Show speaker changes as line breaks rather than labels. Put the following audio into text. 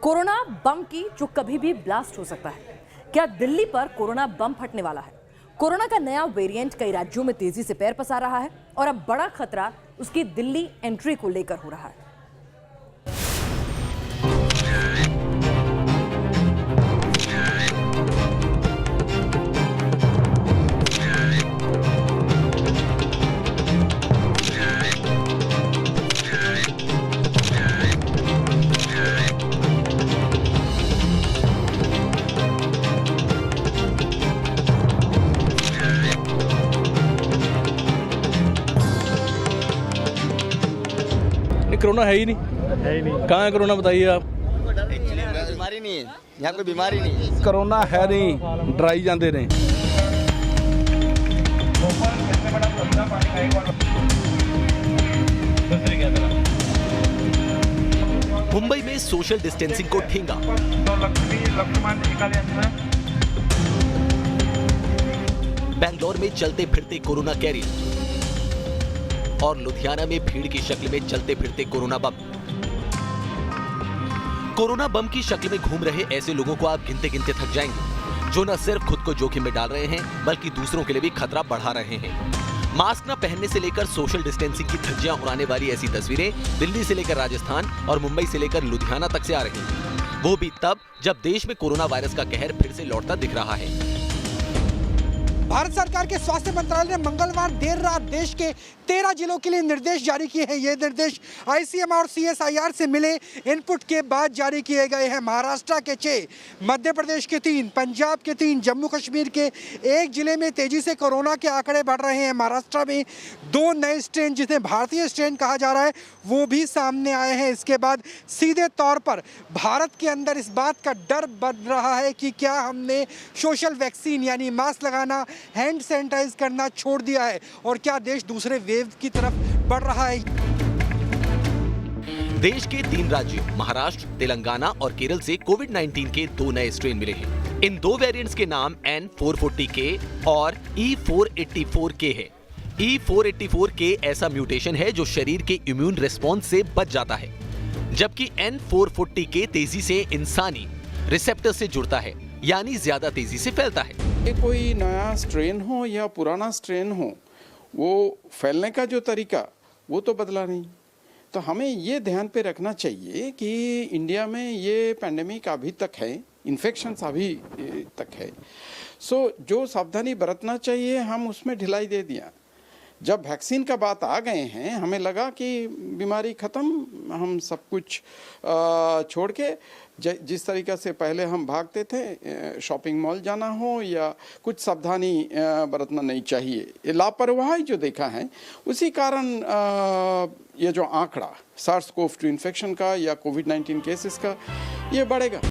Corona बम की जो कभी भी ब्लास्ट हो सकता है। क्या दिल्ली पर कोरोना बम फटने वाला है? कोरोना का नया वेरिएंट कई राज्यों में तेजी से पैर पसार रहा है और अब बड़ा खतरा उसकी दिल्ली एंट्री को लेकर हो रहा है।
कोरोना है ही नहीं। कहाँ है कोरोना, बताइए आप।
बीमारी नहीं है, यहाँ कोई बीमारी नहीं है।
कोरोना है नहीं, डराई जाते ने।
मुंबई में सोशल डिस्टेंसिंग को ठेंगा। बेंगलोर में चलते फिरते कोरोना कैरियर और लुधियाना में भीड़ की शक्ल में चलते फिरते कोरोना बम। कोरोना बम की शक्ल में घूम रहे ऐसे लोगों को आप गिनते गिनते थक जाएंगे, जो न सिर्फ खुद को जोखिम में डाल रहे हैं बल्कि दूसरों के लिए भी खतरा बढ़ा रहे हैं। मास्क न पहनने से लेकर सोशल डिस्टेंसिंग की धज्जियां उड़ाने वाली ऐसी तस्वीरें दिल्ली से लेकर राजस्थान और मुंबई से लेकर लुधियाना तक से आ रही हैं। वो भी तब जब देश में कोरोना वायरस का कहर फिर से लौटता दिख रहा है।
भारत सरकार के स्वास्थ्य मंत्रालय ने मंगलवार देर रात देश के 13 जिलों के लिए निर्देश जारी किए हैं। ये निर्देश आईसीएमआर और सीएसआईआर से मिले इनपुट के बाद जारी किए गए हैं। महाराष्ट्र के 6, मध्य प्रदेश के 3, पंजाब के 3, जम्मू कश्मीर के 1 जिले में तेजी से कोरोना के आंकड़े बढ़ रहे हैं। महाराष्ट्र में 2 नए स्ट्रेन, जिन्हें भारतीय स्ट्रेन कहा जा रहा है, वो भी सामने आए हैं। इसके बाद सीधे तौर पर भारत के अंदर इस बात का डर बढ़ रहा है कि क्या हमने सोशल वैक्सीन यानी मास्क लगाना, हैंड सैनिटाइज करना छोड़ दिया है और क्या देश दूसरे वेव की तरफ बढ़ रहा है।
देश के 3 राज्यों महाराष्ट्र, तेलंगाना और केरल से कोविड-19 के 2 नए स्ट्रेन मिले हैं। इन 2 वेरिएंट्स के नाम N440K और E484K है। E484K ऐसा म्यूटेशन है जो शरीर के इम्यून रिस्पॉन्स से बच जाता है, जबकि N440K तेजी से इंसानी रिसेप्टर से जुड़ता है, यानी ज्यादा तेजी से फैलता है।
ये कोई नया स्ट्रेन हो या पुराना स्ट्रेन हो, वो फैलने का जो तरीका वो तो बदला नहीं। तो हमें ये ध्यान पे रखना चाहिए कि इंडिया में ये पैंडेमिक अभी तक है, इन्फेक्शंस अभी तक है। सो जो सावधानी बरतना चाहिए हम उसमें ढिलाई दे दिया। जब वैक्सीन का बात आ गए हैं, हमें लगा कि बीमारी ख़त्म, हम सब कुछ छोड़ के जिस तरीक़े से पहले हम भागते थे, शॉपिंग मॉल जाना हो या कुछ सावधानी बरतना नहीं चाहिए। ये लापरवाही जो देखा है उसी कारण ये जो आंकड़ा SARS-CoV-2 इन्फेक्शन का या कोविड-19 केसेस का ये बढ़ेगा।